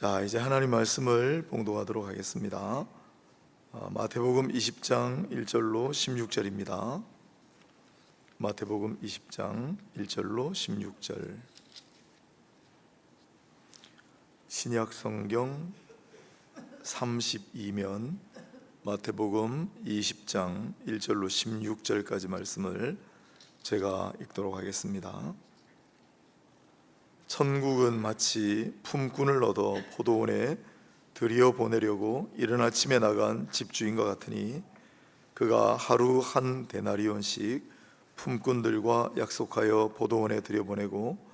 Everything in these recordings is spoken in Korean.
자, 이제 하나님 말씀을 봉독하도록 하겠습니다. 마태복음 20장 1절로 16절입니다. 마태복음 20장 1절로 16절. 신약 성경 32면 마태복음 20장 1절로 16절까지 말씀을 제가 읽도록 하겠습니다. 천국은 마치 품꾼을 얻어 포도원에 들여보내려고 이른 아침에 나간 집주인과 같으니 그가 하루 한 데나리온씩 품꾼들과 약속하여 포도원에 들여보내고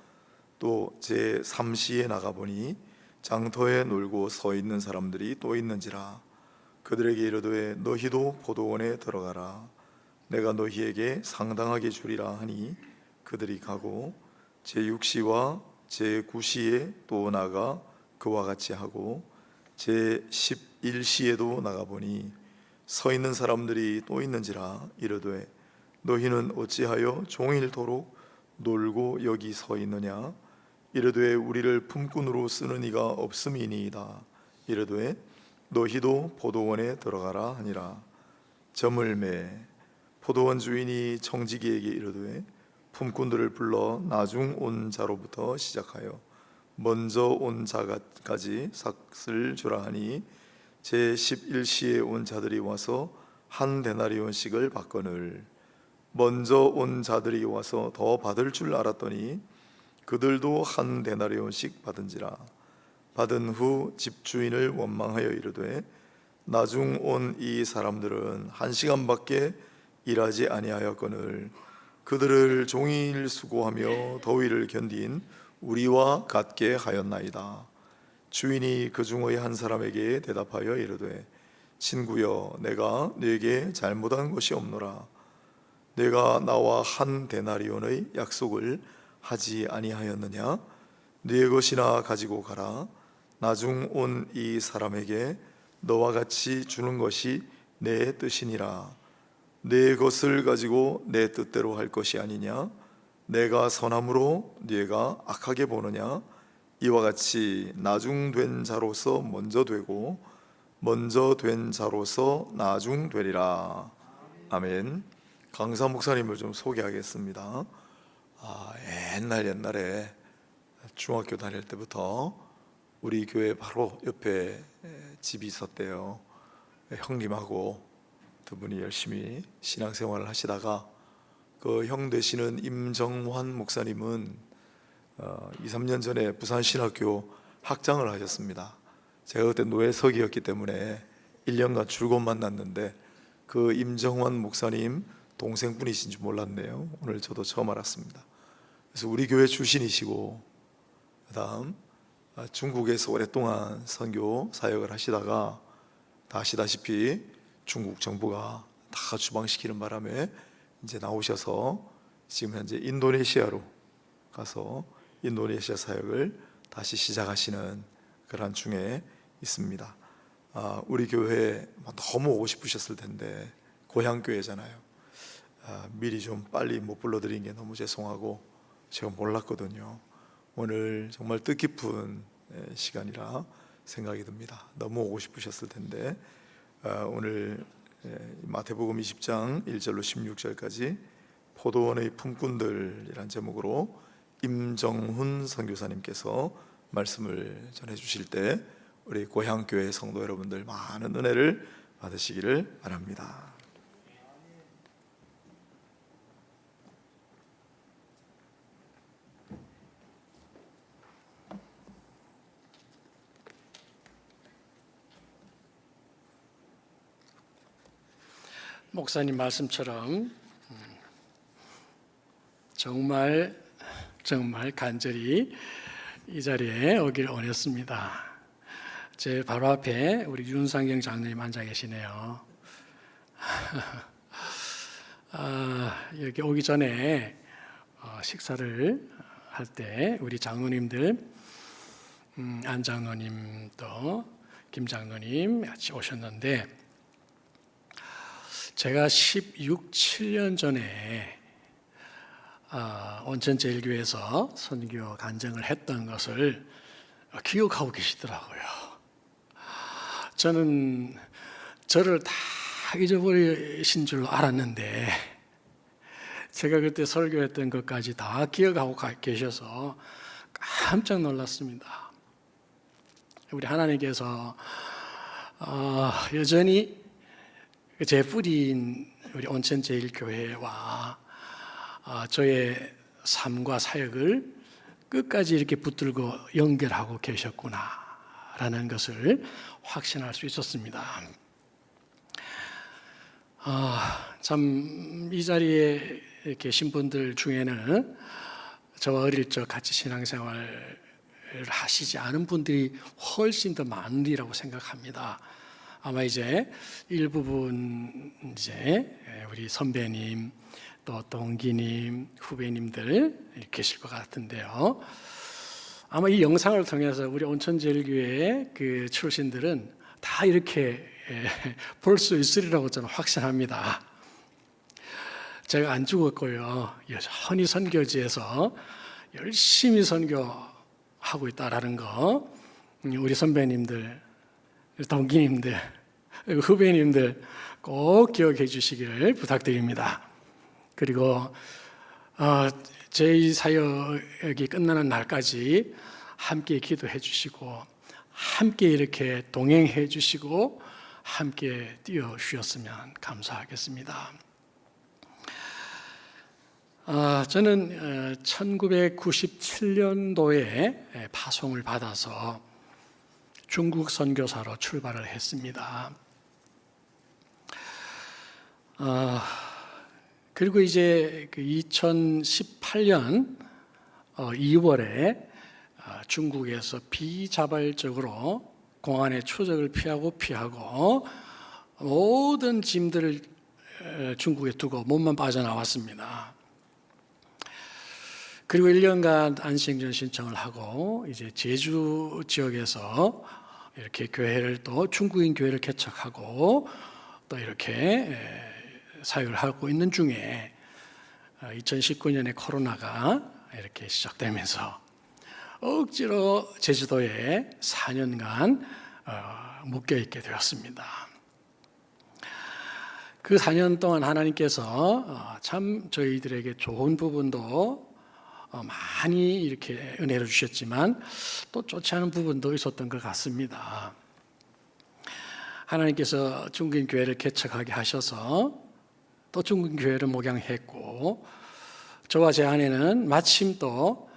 또 제3시에 나가보니 장터에 놀고 서 있는 사람들이 또 있는지라. 그들에게 이르되 너희도 포도원에 들어가라. 내가 너희에게 상당하게 주리라 하니 그들이 가고 제6시와 제9시에 또 나가 그와 같이 하고 제11시에도 나가보니 서 있는 사람들이 또 있는지라. 이르되 너희는 어찌하여 종일토록 놀고 여기 서 있느냐. 이르되 우리를 품꾼으로 쓰는 이가 없음이니이다. 이르되 너희도 포도원에 들어가라 하니라. 저물매 포도원 주인이 청지기에게 이르되 품꾼들을 불러 나중 온 자로부터 시작하여 먼저 온 자까지 삭을 주라 하니 제11시에 온 자들이 와서 한 데나리온씩을 받거늘 먼저 온 자들이 와서 더 받을 줄 알았더니 그들도 한 데나리온씩 받은지라. 받은 후 집주인을 원망하여 이르되 나중 온 이 사람들은 1시간밖에 일하지 아니하였거늘 그들을 종일 수고하며 더위를 견딘 우리와 같게 하였나이다. 주인이 그 중의 한 사람에게 대답하여 이르되 친구여, 내가 네게 잘못한 것이 없노라. 내가 나와 한 데나리온의 약속을 하지 아니하였느냐? 네 것이나 가지고 가라. 나중 온 이 사람에게 너와 같이 주는 것이 내 뜻이니라. 내 것을 가지고 내 뜻대로 할 것이 아니냐? 내가 선함으로 네가 악하게 보느냐? 이와 같이 나중 된 자로서 먼저 되고 먼저 된 자로서 나중 되리라. 아멘. 강사 목사님을 좀 소개하겠습니다. 옛날에 중학교 다닐 때부터 우리 교회 바로 옆에 집이 있었대요. 형님하고 두 분이 열심히 신앙생활을 하시다가 그 형 되시는 임정환 목사님은 2, 3년 전에 부산신학교 학장을 하셨습니다. 제가 그때 노예석이었기 때문에 1년간 줄곧 만났는데 그 임정환 목사님 동생분이신 줄 몰랐네요. 오늘 저도 처음 알았습니다. 그래서 우리 교회 출신이시고 그 다음 중국에서 오랫동안 선교 사역을 하시다가 다 아시다시피 중국 정부가 다 추방시키는 바람에 이제 나오셔서 지금 현재 인도네시아로 가서 인도네시아 사역을 다시 시작하시는 그런 중에 있습니다. 우리 교회 너무 오고 싶으셨을 텐데 고향교회잖아요. 미리 좀 빨리 못 불러드린 게 너무 죄송하고 제가 몰랐거든요. 오늘 정말 뜻깊은 시간이라 생각이 듭니다. 너무 오고 싶으셨을 텐데 오늘 마태복음 20장 1절로 16절까지 포도원의 품꾼들이란 제목으로 임정훈 선교사님께서 말씀을 전해 주실 때 우리 고향교회 성도 여러분들 많은 은혜를 받으시기를 바랍니다. 목사님 말씀처럼 정말 간절히 이 자리에 오기를 원했습니다. 제 바로 앞에 우리 윤상경 장로님 앉아 계시네요. 여기 오기 전에 식사를 할 때 우리 장로님들 안 장로님도 김 장로님 같이 오셨는데 제가 17년 전에 온천제일교회에서 선교 간증을 했던 것을 기억하고 계시더라고요. 저는 저를 다 잊어버리신 줄 알았는데 제가 그때 설교했던 것까지 다 기억하고 계셔서 깜짝 놀랐습니다. 우리 하나님께서 여전히 제 뿌리인 우리 온천제일교회와 저의 삶과 사역을 끝까지 이렇게 붙들고 연결하고 계셨구나라는 것을 확신할 수 있었습니다. 참 이 자리에 계신 분들 중에는 저와 어릴 적 같이 신앙생활을 하시지 않은 분들이 훨씬 더 많으리라고 생각합니다. 아마 이제 일부분 이제 우리 선배님 또 동기님 후배님들 계실 것 같은데요. 아마 이 영상을 통해서 우리 온천제일교회 그 출신들은 다 이렇게 볼 수 있으리라고 저는 확신합니다. 제가 안 죽었고요. 여전히 선교지에서 열심히 선교하고 있다라는 거 우리 선배님들, 동기님들, 후배님들 꼭 기억해 주시기를 부탁드립니다. 그리고 제 사역이 끝나는 날까지 함께 기도해 주시고 함께 이렇게 동행해 주시고 함께 뛰어 주셨으면 감사하겠습니다. 저는 1997년도에 파송을 받아서 중국 선교사로 출발을 했습니다. 그리고 이제 2018년 2월에 중국에서 비자발적으로 공안의 추적을 피하고 모든 짐들을 중국에 두고 몸만 빠져나왔습니다. 그리고 1년간 안식년 신청을 하고 이제 제주 지역에서 이렇게 교회를 또 중국인 교회를 개척하고 또 이렇게 사역을 하고 있는 중에 2019년에 코로나가 이렇게 시작되면서 억지로 제주도에 4년간 묶여 있게 되었습니다. 그 4년 동안 하나님께서 참 저희들에게 좋은 부분도 많이 이렇게 은혜를 주셨지만 또 좋지 않은 부분도 있었던 것 같습니다. 하나님께서 중국인 교회를 개척하게 하셔서 또 중국인 교회를 목양했고 저와 제 아내는 마침 또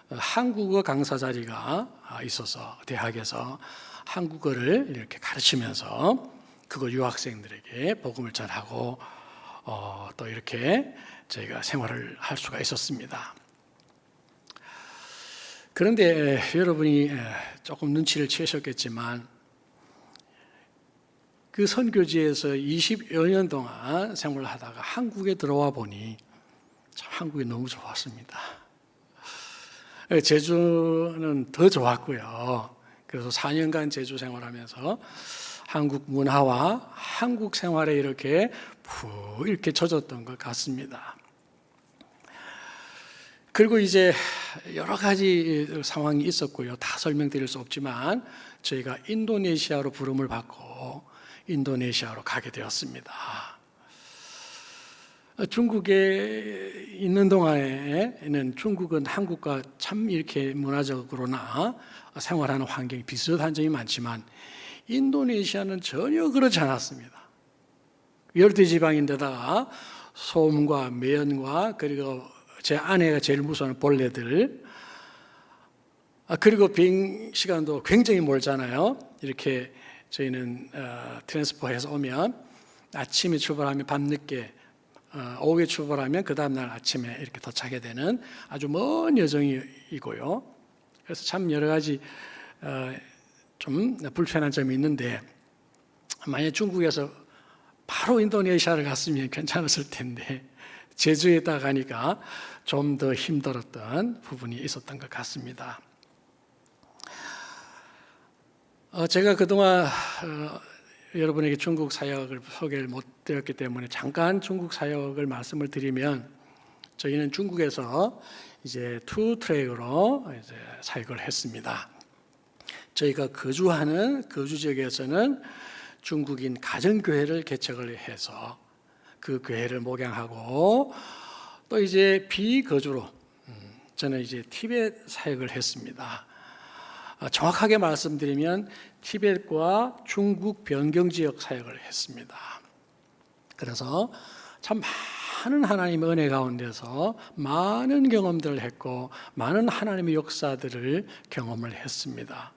한국어 강사 자리가 있어서 대학에서 한국어를 이렇게 가르치면서 그걸 유학생들에게 복음을 전하고 또 이렇게 저희가 생활을 할 수가 있었습니다. 그런데 여러분이 조금 눈치를 채셨겠지만 그 선교지에서 20여 년 동안 생활을 하다가 한국에 들어와 보니 참 한국이 너무 좋았습니다. 제주는 더 좋았고요. 그래서 4년간 제주 생활하면서 한국 문화와 한국 생활에 이렇게 푹 이렇게 젖었던 것 같습니다. 그리고 이제 여러 가지 상황이 있었고요. 다 설명드릴 수 없지만 저희가 인도네시아로 부름을 받고 인도네시아로 가게 되었습니다. 중국에 있는 동안에는 중국은 한국과 참 이렇게 문화적으로나 생활하는 환경이 비슷한 점이 많지만 인도네시아는 전혀 그렇지 않았습니다. 열대지방인데다가 소음과 매연과 그리고 제 아내가 제일 무서워하는 벌레들 그리고 비행 시간도 굉장히 멀잖아요. 이렇게 저희는 트랜스포해서 오면 아침에 출발하면 밤늦게 오후에 출발하면 그 다음날 아침에 이렇게 도착하게 되는 아주 먼 여정이고요. 그래서 참 여러 가지 좀 불편한 점이 있는데 만약 중국에서 바로 인도네시아를 갔으면 괜찮았을 텐데 제주에다 가니까 좀 더 힘들었던 부분이 있었던 것 같습니다. 제가 그동안 여러분에게 중국 사역을 소개를 못 드렸기 때문에 잠깐 중국 사역을 말씀을 드리면 저희는 중국에서 이제 투 트랙으로 이제 사역을 했습니다. 저희가 거주하는 거주 지역에서는 중국인 가정교회를 개척을 해서 그 교회를 목양하고 또 이제 비거주로 저는 이제 티벳 사역을 했습니다. 정확하게 말씀드리면 티벳과 중국 변경 지역 사역을 했습니다. 그래서 참 많은 하나님의 은혜 가운데서 많은 경험들을 했고 많은 하나님의 역사들을 경험을 했습니다.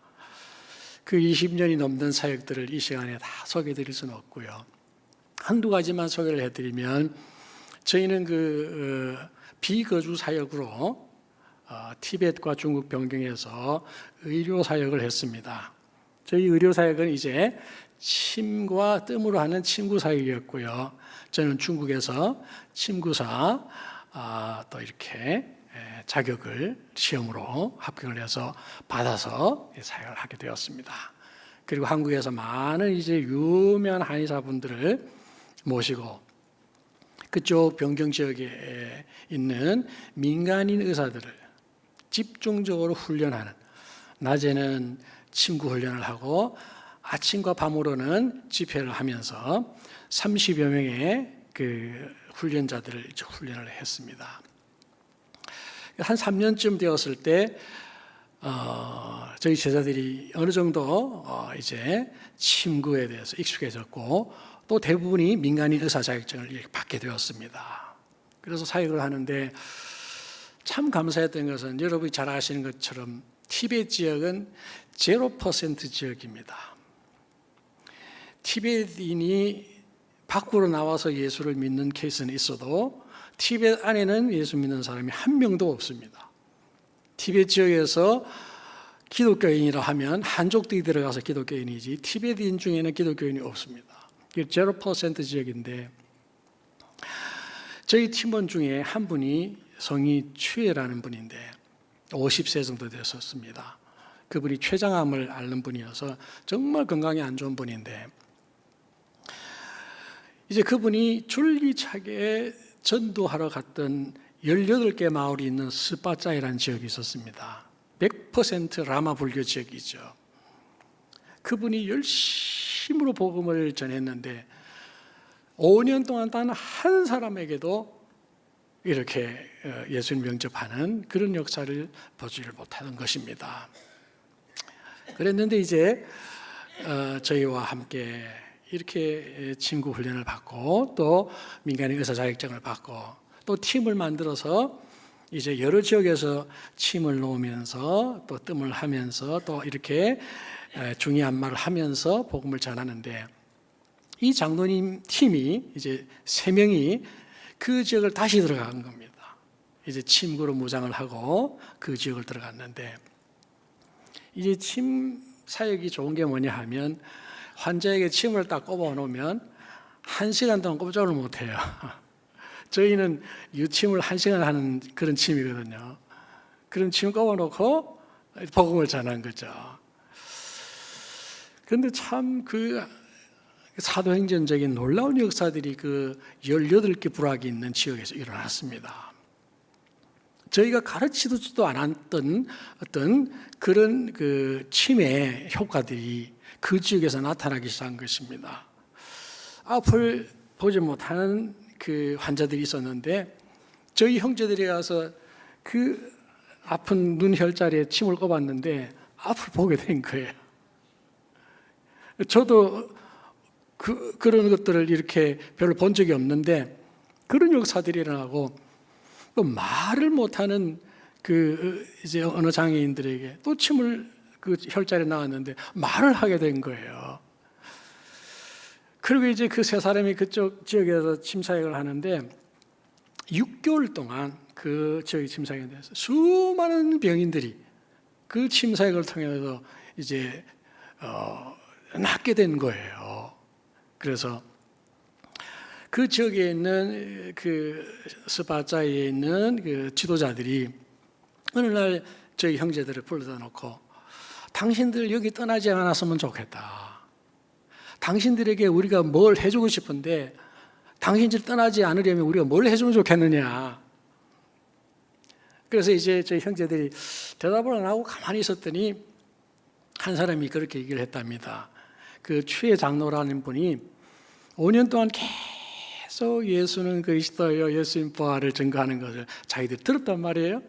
그 20년이 넘는 사역들을 이 시간에 다 소개해 드릴 수는 없고요. 한두 가지만 소개를 해드리면 저희는 그 비거주 사역으로 티벳과 중국 변경에서 의료 사역을 했습니다. 저희 의료 사역은 이제 침과 뜸으로 하는 침구 사역이었고요. 저는 중국에서 침구사 또 이렇게 자격을 시험으로 합격을 해서 받아서 사역을 하게 되었습니다. 그리고 한국에서 많은 이제 유명한 한의사분들을 모시고 그쪽 변경 지역에 있는 민간인 의사들을 집중적으로 훈련하는, 낮에는 침구 훈련을 하고 아침과 밤으로는 집회를 하면서 30여 명의 그 훈련자들을 훈련을 했습니다. 한 3년쯤 되었을 때 저희 제자들이 어느 정도 이제 침구에 대해서 익숙해졌고 또 대부분이 민간인 의사 자격증을 받게 되었습니다. 그래서 사역을 하는데 참 감사했던 것은 여러분이 잘 아시는 것처럼 티벳 지역은 0% 지역입니다. 티벳인이 밖으로 나와서 예수를 믿는 케이스는 있어도 티벳 안에는 예수 믿는 사람이 한 명도 없습니다. 티벳 지역에서 기독교인이라 하면 한족들이 들어가서 기독교인이지 티벳인 중에는 기독교인이 없습니다. 0% 지역인데 저희 팀원 중에 한 분이 성이 최라는 분인데 50세 정도 됐었습니다. 그분이 췌장암을 앓는 분이어서 정말 건강이 안 좋은 분인데 이제 그분이 줄기차게 전도하러 갔던 18개 마을이 있는 스파짜이라는 지역이 있었습니다. 100% 라마 불교 지역이죠. 그분이 열심으로 복음을 전했는데 5년 동안 단 한 사람에게도 이렇게 예수님 영접하는 그런 역사를 보지를 못하는 것입니다. 그랬는데 이제 저희와 함께 이렇게 친구 훈련을 받고 또 민간인 의사 자격증을 받고 또 팀을 만들어서 이제 여러 지역에서 침을 놓으면서 또 뜸을 하면서 또 이렇게 중의안마를 하면서 복음을 전하는데 이 장로님 팀이 이제 3명이 그 지역을 다시 들어간 겁니다. 이제 침구로 무장을 하고 그 지역을 들어갔는데 이제 침 사역이 좋은 게 뭐냐 하면 환자에게 침을 딱 꼽아 놓으면 1시간 동안 꼼짝을 못 해요. 저희는 유침을 1시간 하는 그런 침이거든요. 그런 침 꼽아 놓고 복음을 전한 거죠. 그런데 참 그 사도행전적인 놀라운 역사들이 그 18개 부락이 있는 지역에서 일어났습니다. 저희가 가르치지도 않았던 어떤 그런 그 침의 효과들이 그 지역에서 나타나기 시작한 것입니다. 앞을 보지 못하는 그 환자들이 있었는데 저희 형제들이 가서 그 아픈 눈 혈자리에 침을 꼽았는데 앞을 보게 된 거예요. 저도 그런 것들을 이렇게 별로 본 적이 없는데 그런 역사들이 일어나고 또 말을 못하는 그 이제 어느 장애인들에게 또 침을 그 혈자리에 나왔는데 말을 하게 된 거예요. 그리고 이제 그 3사람이 그쪽 지역에서 침사역을 하는데 6개월 동안 그 지역의 침사역에 대해서 수많은 병인들이 그 침사역을 통해서 이제 낫게 된 거예요. 그래서 그 지역에 있는 그 스파짜에 있는 그 지도자들이 어느 날 저희 형제들을 불러다 놓고 당신들 여기 떠나지 않았으면 좋겠다. 당신들에게 우리가 뭘 해주고 싶은데 당신들 떠나지 않으려면 우리가 뭘 해주면 좋겠느냐. 그래서 이제 저희 형제들이 대답을 안 하고 가만히 있었더니 한 사람이 그렇게 얘기를 했답니다. 그 최 장로라는 분이 5년 동안 계속 예수는 그리스도예요, 예수님 부활을 증거하는 것을 자기들이 들었단 말이에요.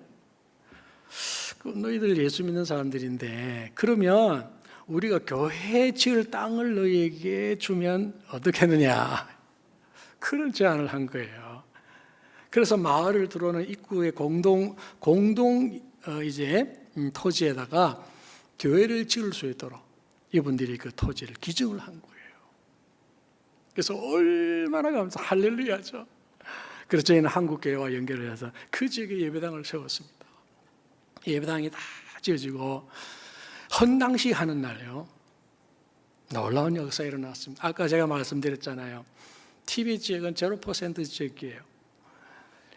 너희들 예수 믿는 사람들인데 그러면 우리가 교회 지을 땅을 너희에게 주면 어떻겠느냐, 그런 제안을 한 거예요. 그래서 마을을 들어오는 입구의 공동 토지에다가 교회를 지을 수 있도록 이분들이 그 토지를 기증을 한 거예요. 그래서 얼마나 감사, 할렐루야죠. 그래서 저희는 한국교회와 연결을 해서 그 지역에 예배당을 세웠습니다. 예배당이 다 지어지고 헌당식 하는 날요, 놀라운 역사가 일어났습니다. 아까 제가 말씀드렸잖아요. 티벳 지역은 0% 지역이에요.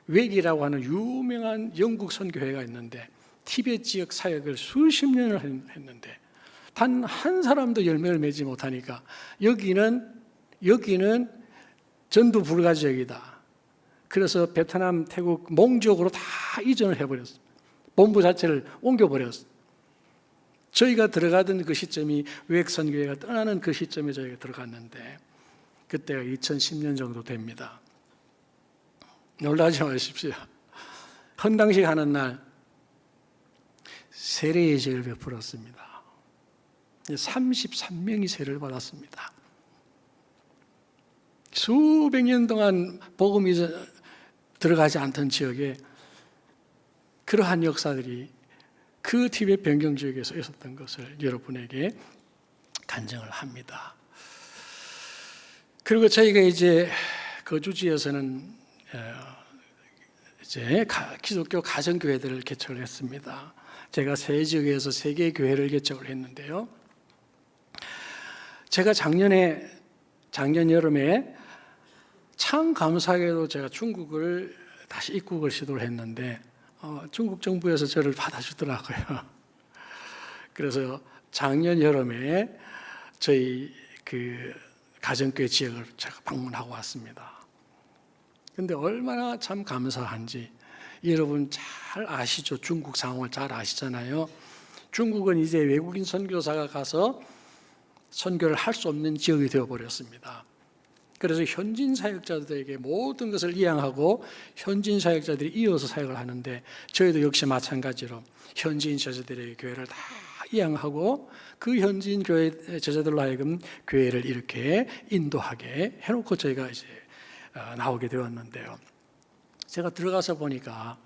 웩이라고 하는 유명한 영국 선교회가 있는데 티벳 지역 사역을 수십 년을 했는데 단 한 사람도 열매를 맺지 못하니까 여기는 전두 불가 지역이다. 그래서 베트남, 태국, 몽 지역으로 다 이전을 해버렸어요. 본부 자체를 옮겨버렸어요. 저희가 들어가던 그 시점이 웩 선교회가 떠나는 그 시점에 저희가 들어갔는데 그때가 2010년 정도 됩니다. 놀라지 마십시오. 헌당식 하는 날 세례 예식을 베풀었습니다. 33명이 세례를 받았습니다. 수백 년 동안 복음이 들어가지 않던 지역에 그러한 역사들이 그 티벳 변경 지역에서 있었던 것을 여러분에게 간증을 합니다. 그리고 저희가 이제 거주지에서는 이제 기독교 가정교회들을 개척을 했습니다. 제가 세 지역에서 3개의 교회를 개척을 했는데요. 제가 작년 여름에 참 감사하게도 제가 중국을 다시 입국을 시도를 했는데 중국 정부에서 저를 받아주더라고요. 그래서 작년 여름에 저희 그 가정교회 지역을 제가 방문하고 왔습니다. 근데 얼마나 참 감사한지, 여러분 잘 아시죠? 중국 상황을 잘 아시잖아요. 중국은 이제 외국인 선교사가 가서 선교를 할 수 없는 지역이 되어버렸습니다. 그래서 현지인 사역자들에게 모든 것을 이양하고 현지인 사역자들이 이어서 사역을 하는데 저희도 역시 마찬가지로 현지인 제자들에게 교회를 다 이양하고 그 현지인 교회 제자들로 하여금 교회를 이렇게 인도하게 해놓고 저희가 이제 나오게 되었는데요. 제가 들어가서 보니까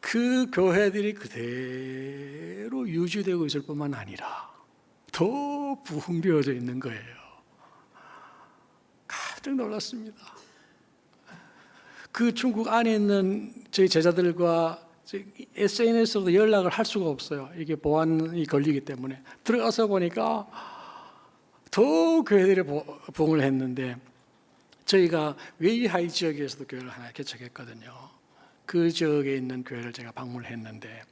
그 교회들이 그대로 유지되고 있을 뿐만 아니라 더 부흥되어져 있는 거예요. 깜짝 놀랐습니다. 그 중국 안에 있는 저희 제자들과 SNS로도 연락을 할 수가 없어요. 이게 보안이 걸리기 때문에. 들어가서 보니까 더 교회들이 부흥을 했는데 저희가 웨이하이 지역에서도 교회를 하나 개척했거든요. 그 지역에 있는 교회를 제가 방문을 했는데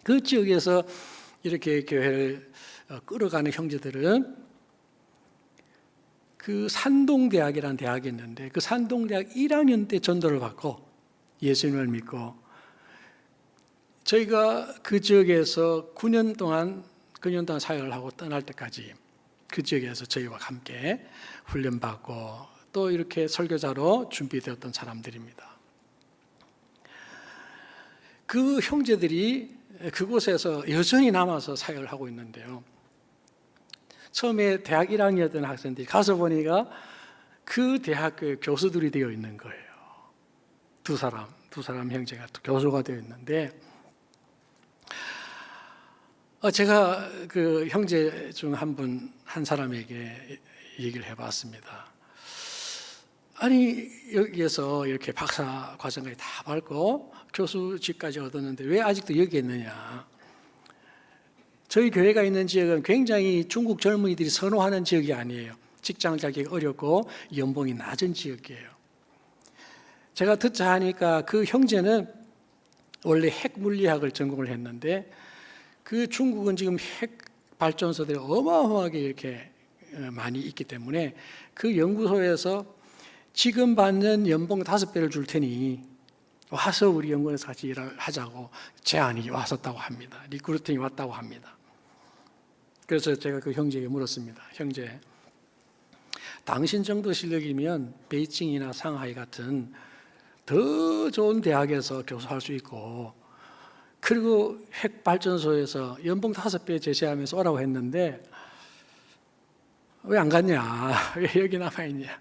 그 지역에서 이렇게 교회를 끌어가는 형제들은 그 산동대학이라는 대학이 있는데 그 산동대학 1학년 때 전도를 받고 예수님을 믿고 저희가 그 지역에서 9년 동안 사역을 하고 떠날 때까지 그 지역에서 저희와 함께 훈련받고 또 이렇게 설교자로 준비되었던 사람들입니다. 그 형제들이 그곳에서 여전히 남아서 사역을 하고 있는데요. 처음에 대학 1학년이었던 학생들이 가서 보니까 그 대학교의 교수들이 되어 있는 거예요. 두 사람 형제가 또 교수가 되어 있는데 제가 그 형제 중 한 사람에게 얘기를 해봤습니다. 아니 여기에서 이렇게 박사 과정까지 다 밟고 교수직까지 얻었는데 왜 아직도 여기 있느냐. 저희 교회가 있는 지역은 굉장히 중국 젊은이들이 선호하는 지역이 아니에요. 직장 자기가 어렵고 연봉이 낮은 지역이에요. 제가 듣자 하니까 그 형제는 원래 핵물리학을 전공을 했는데 그 중국은 지금 핵 발전소들이 어마어마하게 이렇게 많이 있기 때문에 그 연구소에서 지금 받는 연봉 5배를 줄 테니 와서 우리 연구원에서 같이 일을 하자고 제안이 왔었다고 합니다. 리크루팅이 왔다고 합니다. 그래서 제가 그 형제에게 물었습니다. 형제, 당신 정도 실력이면 베이징이나 상하이 같은 더 좋은 대학에서 교수할 수 있고, 그리고 핵발전소에서 연봉 5배 제시하면서 오라고 했는데 왜 안 갔냐? 왜 여기 남아있냐?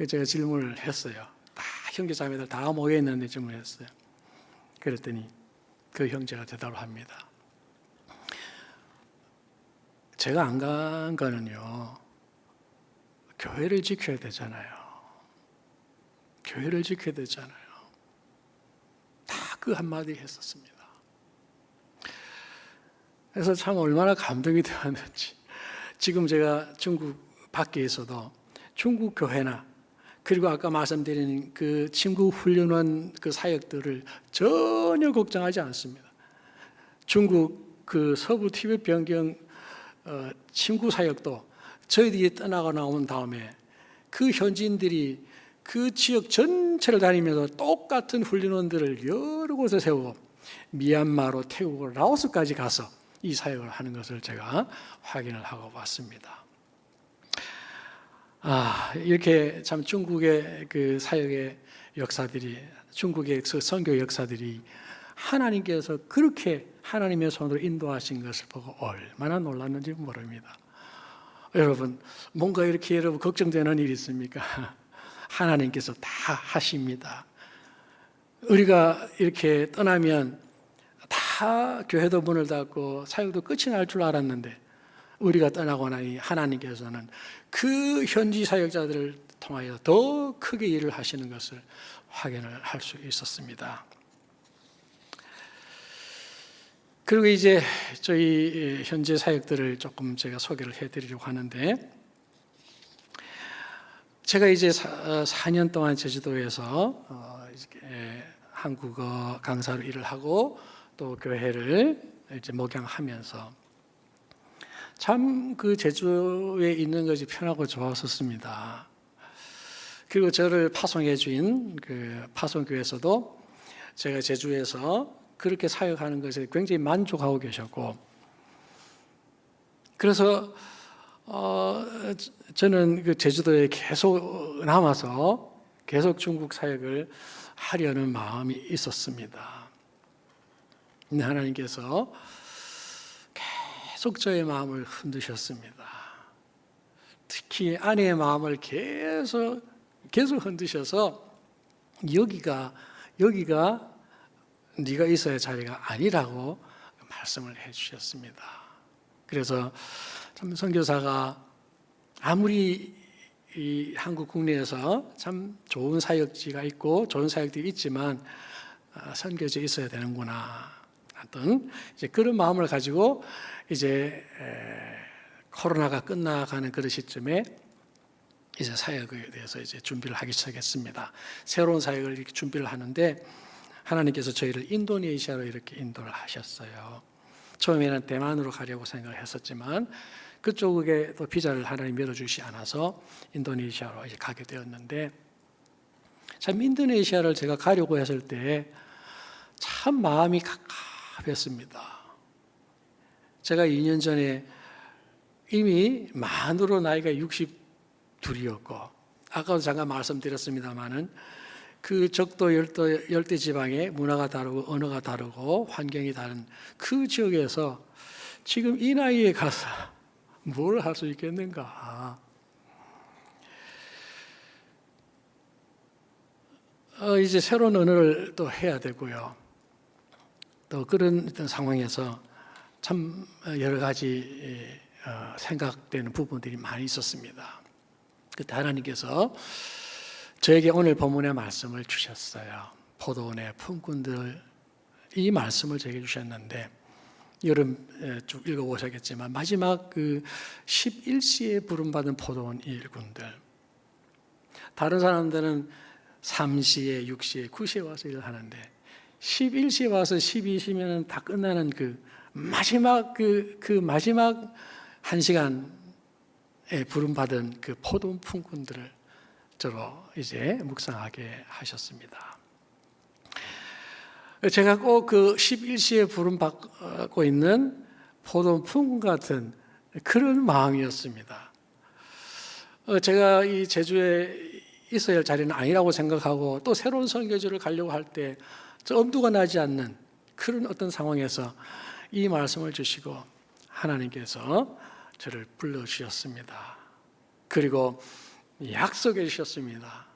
제가 질문을 했어요. 다 형제 자매들 다 모여 있는데 질문했어요. 그랬더니 그 형제가 대답을 합니다. 제가 안 간 거는요, 교회를 지켜야 되잖아요. 교회를 지켜야 되잖아요. 다 그 한마디 했었습니다. 그래서 참 얼마나 감동이 되었는지. 지금 제가 중국 밖에 있어도 중국 교회나, 그리고 아까 말씀드린 그 친구 훈련원 그 사역들을 전혀 걱정하지 않습니다. 중국 그 서부 티벳 변경 친구 사역도 저희들이 떠나고 나온 다음에 그 현지인들이 그 지역 전체를 다니면서 똑같은 훈련원들을 여러 곳에 세우고 미얀마로 태우고 라오스까지 가서 이 사역을 하는 것을 제가 확인을 하고 왔습니다. 이렇게 참 중국의 그 사역의 역사들이, 중국의 그 선교 역사들이 하나님께서 그렇게 하나님의 손으로 인도하신 것을 보고 얼마나 놀랐는지 모릅니다. 여러분, 뭔가 이렇게 여러분 걱정되는 일이 있습니까? 하나님께서 다 하십니다. 우리가 이렇게 떠나면 다 교회도 문을 닫고 사역도 끝이 날 줄 알았는데, 우리가 떠나고 나니 하나님께서는 그 현지 사역자들을 통하여 더 크게 일을 하시는 것을 확인을 할 수 있었습니다. 그리고 이제 저희 현재 사역들을 조금 제가 소개를 해드리려고 하는데, 제가 이제 4년 동안 제주도에서 한국어 강사로 일을 하고 또 교회를 이제 목양하면서 참 그 제주에 있는 것이 편하고 좋았었습니다. 그리고 저를 파송해 준 그 파송교회에서도 제가 제주에서 그렇게 사역하는 것에 굉장히 만족하고 계셨고, 그래서 저는 그 제주도에 계속 남아서 계속 중국 사역을 하려는 마음이 있었습니다. 근데 하나님께서 계속 저의 마음을 흔드셨습니다. 특히 아내의 마음을 계속 흔드셔서 여기가 네가 있어야 자리가 아니라고 말씀을 해주셨습니다. 그래서 참 선교사가 아무리 이 한국 국내에서 참 좋은 사역지가 있고 좋은 사역들이 있지만 선교지에 있어야 되는구나 하던 이제 그런 마음을 가지고 이제 코로나가 끝나가는 그런 시점에 이제 사역에 대해서 이제 준비를 하기 시작했습니다. 새로운 사역을 이렇게 준비를 하는데 하나님께서 저희를 인도네시아로 이렇게 인도를 하셨어요. 처음에는 대만으로 가려고 생각을 했었지만 그쪽에 또 비자를 하나님 열어주시 않아서 인도네시아로 이제 가게 되었는데, 참 인도네시아를 제가 가려고 했을 때 참 마음이 갑갑했습니다. 제가 2년 전에 이미 만으로 나이가 62이었고, 아까도 잠깐 말씀드렸습니다마는 그 적도 열대 지방의 문화가 다르고 언어가 다르고 환경이 다른 그 지역에서 지금 이 나이에 가서 뭘 할 수 있겠는가? 이제 새로운 언어를 또 해야 되고요. 또 그런 어떤 상황에서 참 여러 가지 생각되는 부분들이 많이 있었습니다. 그때 하나님께서 저에게 오늘 본문의 말씀을 주셨어요. 포도원의 품꾼들, 이 말씀을 저에게 주셨는데 여름 쭉 읽어보셨겠지만 마지막 그 11시에 부름받은 포도원 일꾼들, 다른 사람들은 3시에 6시에 9시에 와서 일을 하는데 11시에 와서 12시면 다 끝나는 그 마지막 그 마지막 1시간에 부름받은 그 포도원 품꾼들을 저로 이제 묵상하게 하셨습니다. 제가 꼭 그 11시에 부름받고 있는 포도품 같은 그런 마음이었습니다. 제가 이 제주에 있어야 할 자리는 아니라고 생각하고 또 새로운 선교지를 가려고 할 때 저 엄두가 나지 않는 그런 어떤 상황에서 이 말씀을 주시고 하나님께서 저를 불러주셨습니다. 그리고 약속해 주셨습니다.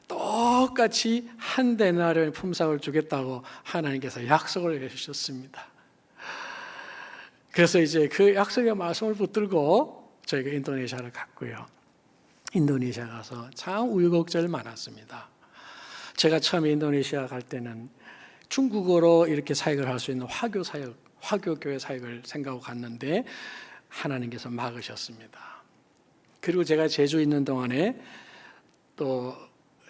똑같이 한 데나리온의 품삯을 주겠다고 하나님께서 약속을 해 주셨습니다. 그래서 이제 그 약속의 말씀을 붙들고 저희가 인도네시아를 갔고요. 인도네시아 가서 참 우여곡절 많았습니다. 제가 처음에 인도네시아 갈 때는 중국어로 이렇게 사역을 할 수 있는 화교 사역, 화교교회 사역을 생각하고 갔는데 하나님께서 막으셨습니다. 그리고 제가 제주에 있는 동안에 또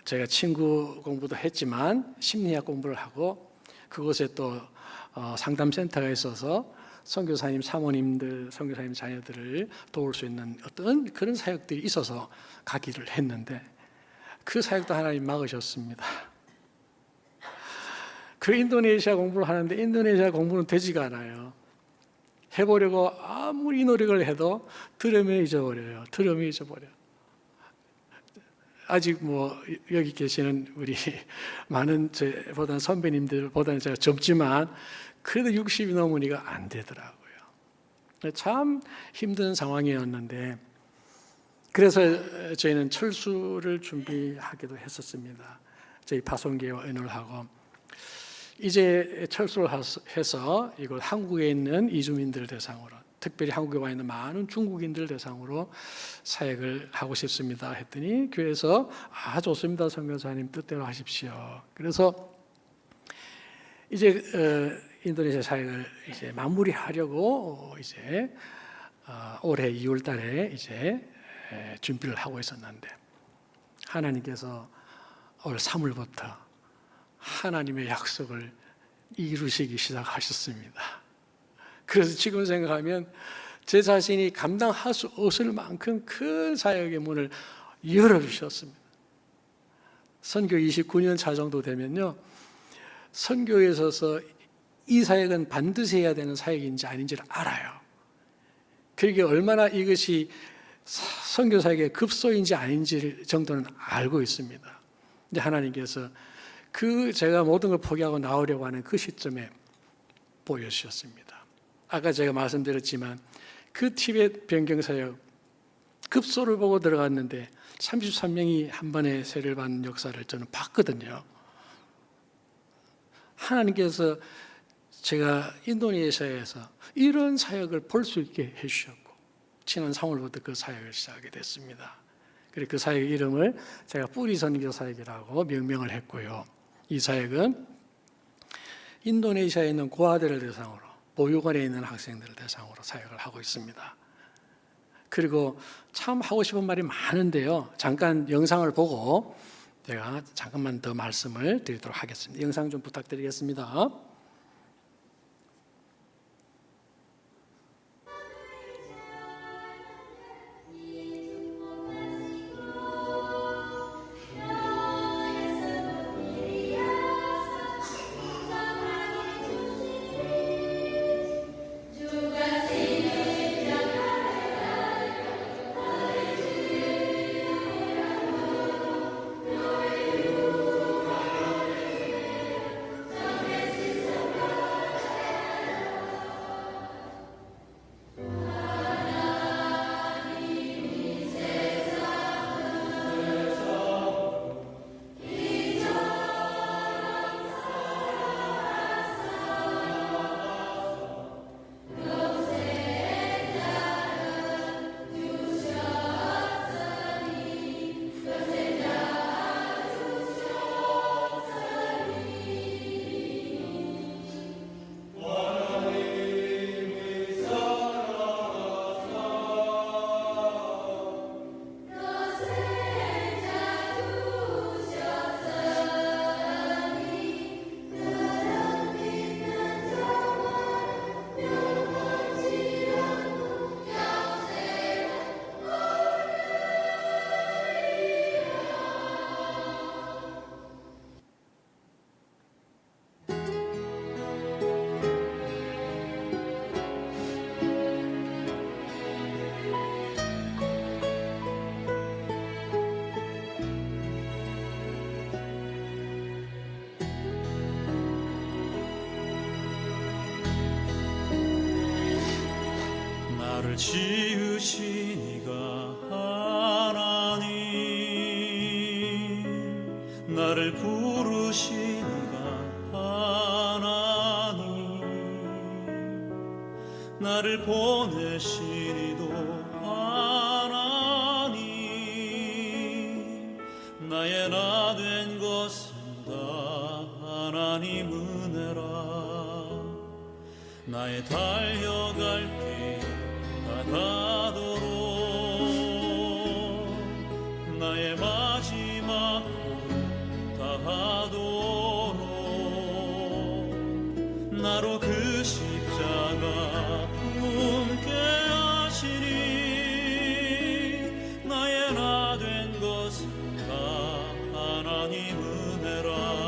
제가 친구 공부도 했지만 심리학 공부를 하고 그곳에 또 상담센터가 있어서 선교사님 사모님들, 선교사님 자녀들을 도울 수 있는 어떤 그런 사역들이 있어서 가기를 했는데 그 사역도 하나님 막으셨습니다. 그 인도네시아 공부를 하는데 인도네시아 공부는 되지가 않아요. 해보려고 아무리 노력을 해도 들으면 잊어버려요. 들으면 잊어버려요. 아직 뭐 여기 계시는 우리 많은 저보다는 선배님들보다는 제가 젊지만 그래도 60이 넘으니까 안 되더라고요. 참 힘든 상황이었는데 그래서 저희는 철수를 준비하기도 했었습니다. 저희 파송계와 의논을 하고 이제 철수를 해서 이곳 한국에 있는 이주민들 대상으로 특별히 한국에 와 있는 많은 중국인들 대상으로 사역을 하고 싶습니다 했더니 교회에서 좋습니다 선교사님 뜻대로 하십시오. 그래서 이제 인도네시아 사역을 이제 마무리하려고 이제 올해 2월 달에 이제 준비를 하고 있었는데 하나님께서 올 3월부터 하나님의 약속을 이루시기 시작하셨습니다. 그래서 지금 생각하면 제 자신이 감당할 수 없을 만큼 큰 사역의 문을 열어주셨습니다. 선교 29년 차 정도 되면요, 선교에 있어서 이 사역은 반드시 해야 되는 사역인지 아닌지를 알아요. 그게 얼마나 이것이 선교 사역의 급소인지 아닌지 정도는 알고 있습니다. 근데 하나님께서 제가 모든 걸 포기하고 나오려고 하는 그 시점에 보여주셨습니다. 아까 제가 말씀드렸지만 그 티벳 변경사역 급소를 보고 들어갔는데 33명이 한 번에 세례를 받는 역사를 저는 봤거든요. 하나님께서 제가 인도네시아에서 이런 사역을 볼 수 있게 해주셨고 지난 3월부터 그 사역을 시작하게 됐습니다. 그리고 그 사역의 이름을 제가 뿌리 선교 사역이라고 명명을 했고요. 이 사역은 인도네시아에 있는 고아들을 대상으로 보육원에 있는 학생들을 대상으로 사역을 하고 있습니다. 그리고 참 하고 싶은 말이 많은데요. 잠깐 영상을 보고 제가 잠깐만 더 말씀을 드리도록 하겠습니다. 영상 좀 부탁드리겠습니다. 나를 지으신 이가 하나님, 나를 부르신 이가 하나님, 나를 보내신 이도 하나님, 나의 나 된 것은 다 하나님 은혜라. 나의 달려갈 길 다가도록, 나의 마지막 홀 다하도록, 나로 그 십자가 품게 하시니, 나의 나 된 것은 다 하나님 은혜라.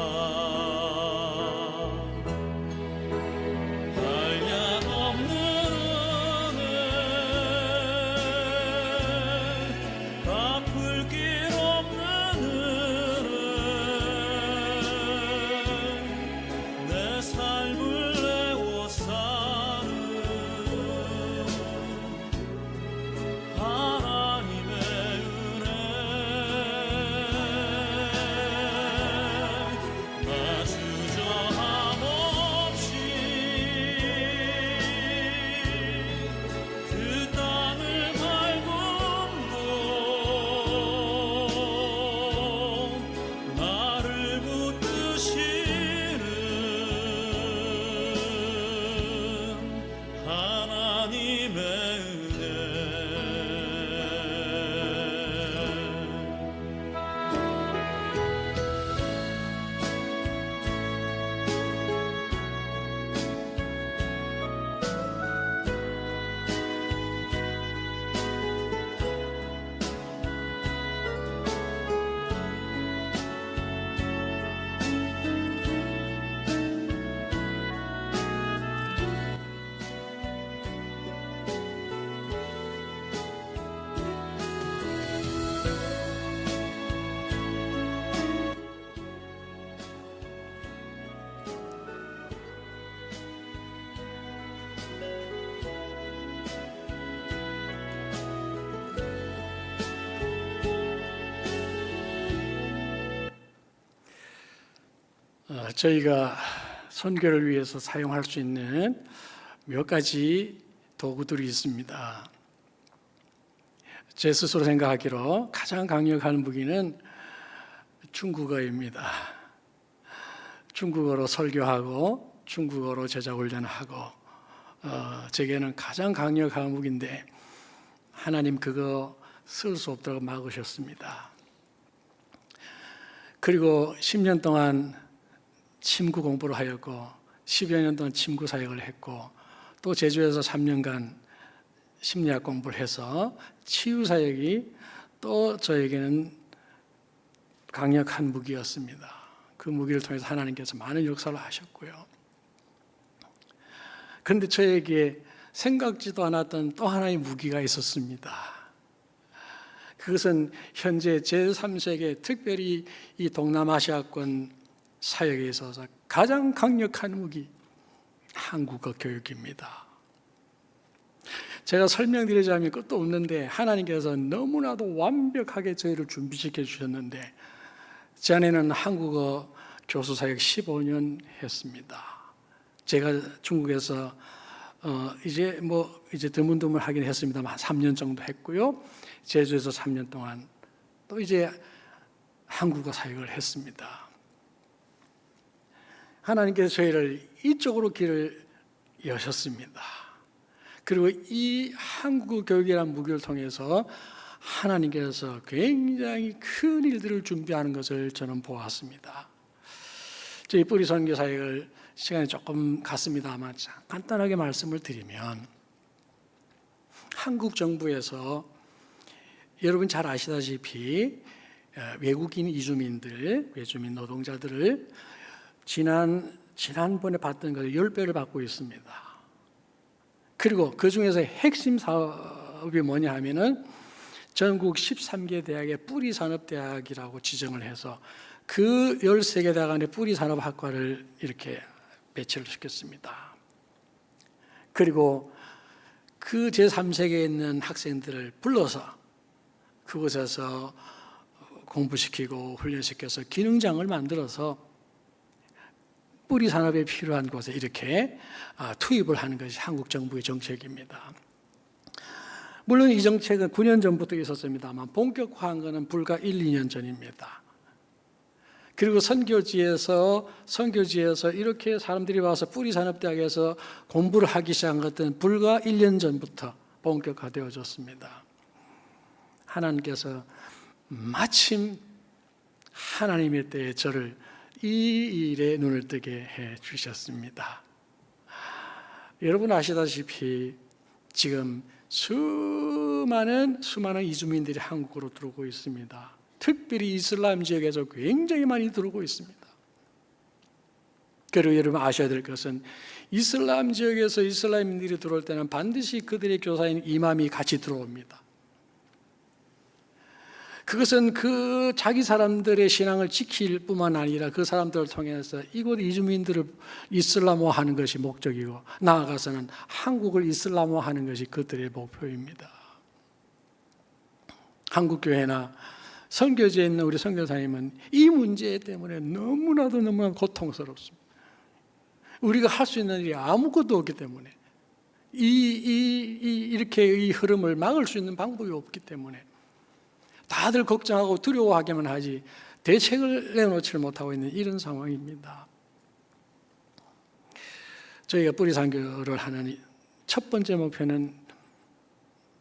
저희가 선교를 위해서 사용할 수 있는 몇 가지 도구들이 있습니다. 제 스스로 생각하기로 가장 강력한 무기는 중국어입니다. 중국어로 설교하고 중국어로 제자훈련하고 제게는 가장 강력한 무기인데 하나님 그거 쓸 수 없도록 막으셨습니다. 그리고 10년 동안 침구 공부를 하였고 10여 년 동안 침구 사역을 했고 또 제주에서 3년간 심리학 공부를 해서 치유 사역이 또 저에게는 강력한 무기였습니다. 그 무기를 통해서 하나님께서 많은 역사를 하셨고요. 그런데 저에게 생각지도 않았던 또 하나의 무기가 있었습니다. 그것은 현재 제3세계 특별히 이 동남아시아권 사역에 있어서 가장 강력한 무기, 한국어 교육입니다. 제가 설명드리자면 끝도 없는데 하나님께서 너무나도 완벽하게 저희를 준비시켜 주셨는데 제 아내는 한국어 교수 사역 15년 했습니다. 제가 중국에서 이제 드문드문 하긴 했습니다만 한 3년 정도 했고요. 제주에서 3년 동안 또 이제 한국어 사역을 했습니다. 하나님께서 저희를 이쪽으로 길을 여셨습니다. 그리고 이 한국어 교육이라는 무기를 통해서 하나님께서 굉장히 큰 일들을 준비하는 것을 저는 보았습니다. 저희 뿌리 선교 사역을 시간이 조금 갔습니다만 간단하게 말씀을 드리면 한국 정부에서 여러분 잘 아시다시피 외국인 이주민들, 외주민 노동자들을 지난번에 받던 것을 10배를 받고 있습니다. 그리고 그 중에서 핵심 사업이 뭐냐 하면은 전국 13개 대학의 뿌리산업대학이라고 지정을 해서 그 13개 대학 안에 뿌리산업학과를 이렇게 배치를 시켰습니다. 그리고 그 제3세계에 있는 학생들을 불러서 그곳에서 공부시키고 훈련시켜서 기능장을 만들어서 뿌리 산업에 필요한 곳에 이렇게 투입을 하는 것이 한국 정부의 정책입니다. 물론 이 정책은 9년 전부터 있었습니다만 본격화한 것은 불과 1, 2년 전입니다. 그리고 선교지에서 이렇게 사람들이 와서 뿌리산업대학에서 공부를 하기 시작한 것은 불과 1년 전부터 본격화되어졌습니다. 하나님께서 마침 하나님의 때에 저를 이 일에 눈을 뜨게 해 주셨습니다. 여러분 아시다시피 지금 수많은 이주민들이 한국으로 들어오고 있습니다. 특별히 이슬람 지역에서 굉장히 많이 들어오고 있습니다. 그리고 여러분 아셔야 될 것은 이슬람 지역에서 이슬람인들이 들어올 때는 반드시 그들의 교사인 이맘이 같이 들어옵니다. 그것은 그 자기 사람들의 신앙을 지킬 뿐만 아니라 그 사람들을 통해서 이곳 이주민들을 이슬람화하는 것이 목적이고 나아가서는 한국을 이슬람화하는 것이 그들의 목표입니다. 한국교회나 선교지에 있는 우리 선교사님은 이 문제 때문에 너무나도 고통스럽습니다. 우리가 할 수 있는 일이 아무것도 없기 때문에 이렇게 이 흐름을 막을 수 있는 방법이 없기 때문에 다들 걱정하고 두려워하기만 하지 대책을 내놓지 못하고 있는 이런 상황입니다. 저희가 뿌리산교를 하는 첫 번째 목표는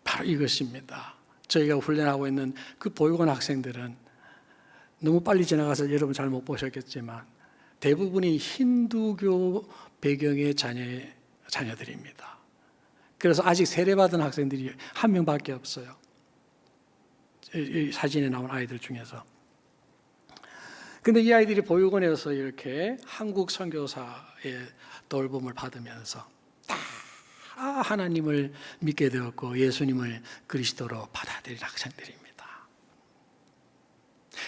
바로 이것입니다. 저희가 훈련하고 있는 그 보육원 학생들은 너무 빨리 지나가서 여러분 잘 못 보셨겠지만 대부분이 힌두교 배경의 자녀들입니다. 그래서 아직 세례받은 학생들이 한 명밖에 없어요. 이 사진에 나온 아이들 중에서. 근데 이 아이들이 보육원에서 이렇게 한국 선교사의 돌봄을 받으면서 다 하나님을 믿게 되었고 예수님을 그리스도로 받아들인 학생들입니다.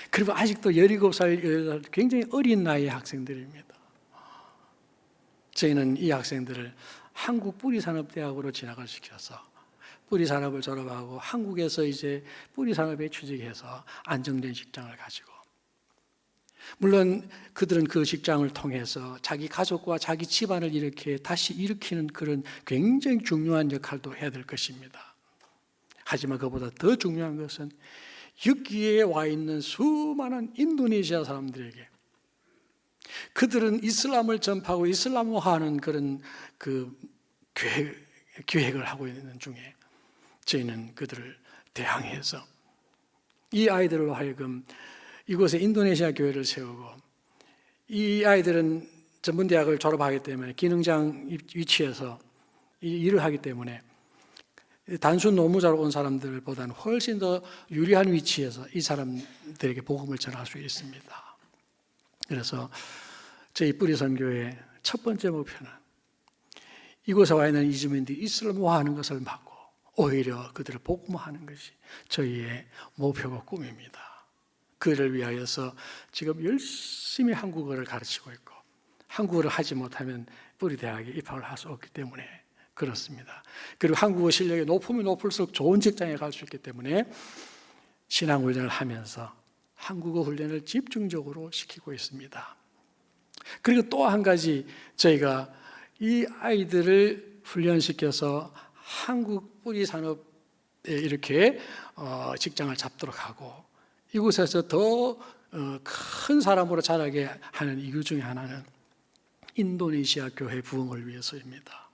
그리고 아직도 17살 굉장히 어린 나이의 학생들입니다. 저희는 이 학생들을 한국 뿌리산업대학으로 진학을 시켜서 뿌리산업을 졸업하고 한국에서 이제 뿌리산업에 취직해서 안정된 직장을 가지고, 물론 그들은 그 직장을 통해서 자기 가족과 자기 집안을 이렇게 다시 일으키는 그런 굉장히 중요한 역할도 해야 될 것입니다. 하지만 그보다 더 중요한 것은 여기에 와 있는 수많은 인도네시아 사람들에게, 그들은 이슬람을 전파하고 이슬람화하는 그런 그 계획을 하고 있는 중에 저희는 그들을 대항해서 이 아이들로 하여금 이곳에 인도네시아 교회를 세우고, 이 아이들은 전문대학을 졸업하기 때문에 기능장 위치에서 일을 하기 때문에 단순 노무자로 온 사람들보다는 훨씬 더 유리한 위치에서 이 사람들에게 복음을 전할 수 있습니다. 그래서 저희 뿌리선교의 첫 번째 목표는 이곳에 와 있는 이주민들이 이슬람화하는 것을 막고 오히려 그들을 복음화하는 것이 저희의 목표고 꿈입니다. 그를 위하여서 지금 열심히 한국어를 가르치고 있고, 한국어를 하지 못하면 뿌리대학에 입학을 할 수 없기 때문에 그렇습니다. 그리고 한국어 실력이 높으면 높을수록 좋은 직장에 갈 수 있기 때문에 신앙훈련을 하면서 한국어 훈련을 집중적으로 시키고 있습니다. 그리고 또 한 가지, 저희가 이 아이들을 훈련시켜서 한국 뿌리산업에 이렇게 직장을 잡도록 하고 이곳에서 더 큰 사람으로 자라게 하는 이유 중에 하나는 인도네시아 교회 부흥을 위해서입니다.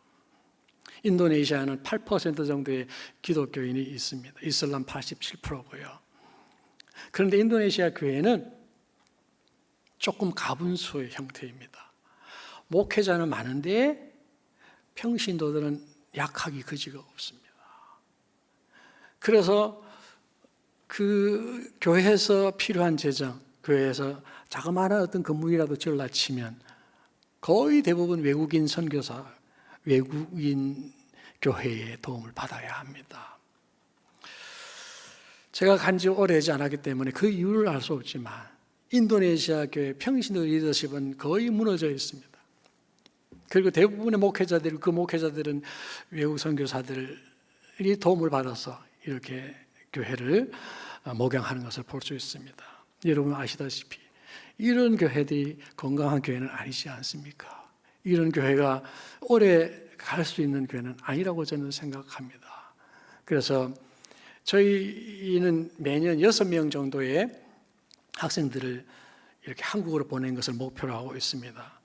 인도네시아는 8% 정도의 기독교인이 있습니다. 이슬람 87%고요. 그런데 인도네시아 교회는 조금 가분수의 형태입니다. 목회자는 많은데 평신도들은 약하기 그지가 없습니다. 그래서 그 교회에서 필요한 재정, 교회에서 자그마한 어떤 건물이라도 지으려 치면 거의 대부분 외국인 선교사, 외국인 교회의 도움을 받아야 합니다. 제가 간지 오래되지 않았기 때문에 그 이유를 알 수 없지만 인도네시아 교회 평신도 리더십은 거의 무너져 있습니다. 그리고 대부분의 목회자들, 그 목회자들은 외국 선교사들을 도움을 받아서 이렇게 교회를 목양하는 것을 볼 수 있습니다. 여러분 아시다시피 이런 교회들이 건강한 교회는 아니지 않습니까? 이런 교회가 오래 갈 수 있는 교회는 아니라고 저는 생각합니다. 그래서 저희는 매년 6명 정도의 학생들을 이렇게 한국으로 보낸 것을 목표로 하고 있습니다.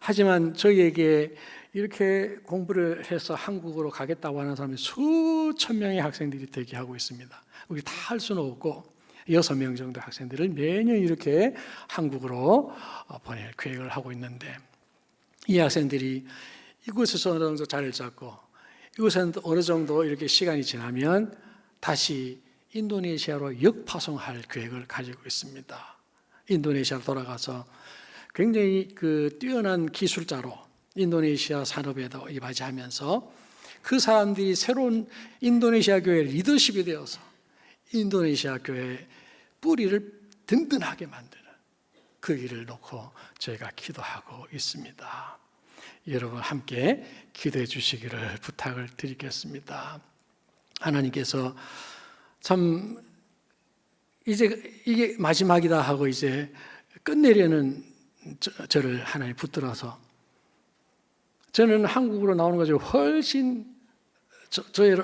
하지만 저희에게 이렇게 공부를 해서 한국으로 가겠다고 하는 사람이 수천 명의 학생들이 대기하고 있습니다. 우리 다 할 수는 없고 6명 정도 학생들을 매년 이렇게 한국으로 보낼 계획을 하고 있는데, 이 학생들이 이곳에서 어느 정도 자리를 잡고 이곳에서 어느 정도 이렇게 시간이 지나면 다시 인도네시아로 역파송할 계획을 가지고 있습니다. 인도네시아로 돌아가서 굉장히 뛰어난 기술자로 인도네시아 산업에도 이바지하면서 그 사람들이 새로운 인도네시아 교회의 리더십이 되어서 인도네시아 교회의 뿌리를 든든하게 만드는 그 일을 놓고 저희가 기도하고 있습니다. 여러분 함께 기도해 주시기를 부탁을 드리겠습니다. 하나님께서 참 이제 이게 마지막이다 하고 이제 끝내려는 저를 하나님 붙들어서, 저는 한국으로 나오는 것이 훨씬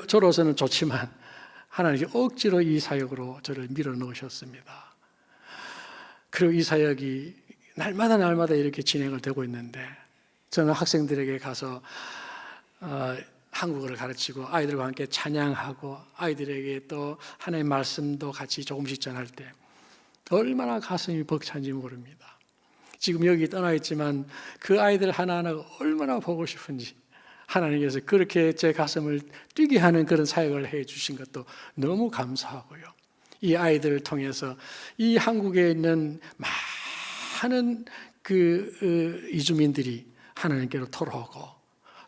저로서는 좋지만 하나님이 억지로 이 사역으로 저를 밀어넣으셨습니다. 그리고 이 사역이 날마다 이렇게 진행을 되고 있는데, 저는 학생들에게 가서 한국어를 가르치고 아이들과 함께 찬양하고 아이들에게 또 하나님의 말씀도 같이 조금씩 전할 때 얼마나 가슴이 벅찬지 모릅니다. 지금 여기 떠나 있지만 그 아이들 하나하나가 얼마나 보고 싶은지, 하나님께서 그렇게 제 가슴을 뛰게 하는 그런 사역을 해 주신 것도 너무 감사하고요. 이 아이들을 통해서 이 한국에 있는 많은 이주민들이 하나님께로 돌아오고,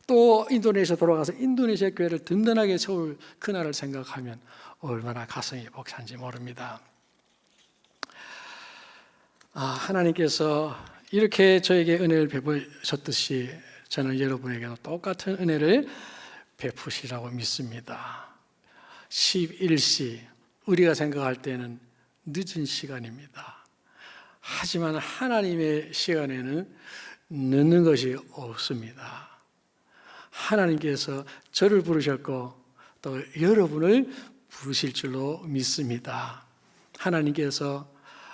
또 인도네시아 돌아가서 인도네시아 교회를 든든하게 세울 그날을 생각하면 얼마나 가슴이 벅찬지 모릅니다. 하나님께서 이렇게 저에게 은혜를 베푸셨듯이 저는 여러분에게도 똑같은 은혜를 베푸시라고 믿습니다. 11시, 우리가 생각할 때는 늦은 시간입니다. 하지만 하나님의 시간에는 늦는 것이 없습니다. 하나님께서 저를 부르셨고 또 여러분을 부르실 줄로 믿습니다. 하나님께서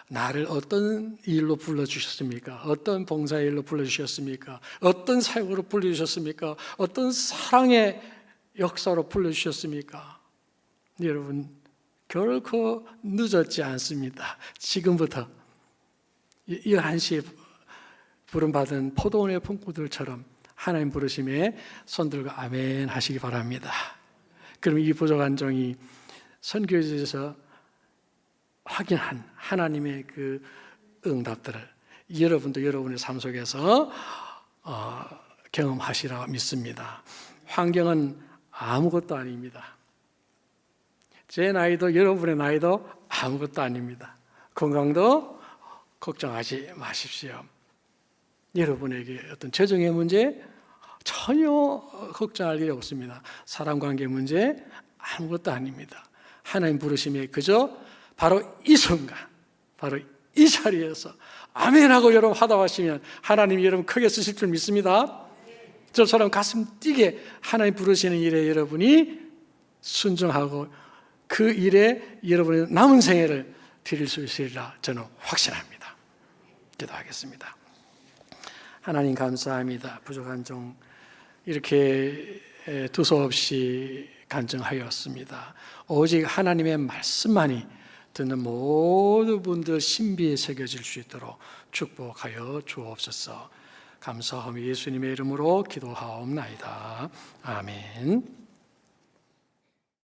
나를 어떤 일로 불러주셨습니까? 어떤 봉사의 일로 불러주셨습니까? 어떤 사역으로 불러주셨습니까? 어떤 사랑의 역사로 불러주셨습니까? 여러분, 결코 늦었지 않습니다. 지금부터 11시에 부름받은 포도원의 품꾼들처럼 하나님 부르심에 손들고 아멘 하시기 바랍니다. 그럼 이 부족한종이 선교지에서 확인한 하나님의 그 응답들을 여러분도 여러분의 삶 속에서 경험하시라고 믿습니다. 환경은 아무것도 아닙니다. 제 나이도 여러분의 나이도 아무것도 아닙니다. 건강도 걱정하지 마십시오. 여러분에게 어떤 재정의 문제 전혀 걱정할 일이 없습니다. 사람관계 문제 아무것도 아닙니다. 하나님 부르심에 그저 바로 이 순간, 바로 이 자리에서 아멘하고 여러분 화답하시면 하나님이 여러분 크게 쓰실 줄 믿습니다. 저처럼 가슴 뛰게 하나님 부르시는 일에 여러분이 순종하고 그 일에 여러분의 남은 생애를 드릴 수 있으리라 저는 확신합니다. 기도하겠습니다. 하나님 감사합니다. 부족한 종 이렇게 두서없이 간증하였습니다. 오직 하나님의 말씀만이 듣는 모든 분들 신비에 새겨질 수 있도록 축복하여 주옵소서. 감사하며 예수님의 이름으로 기도하옵나이다. 아멘.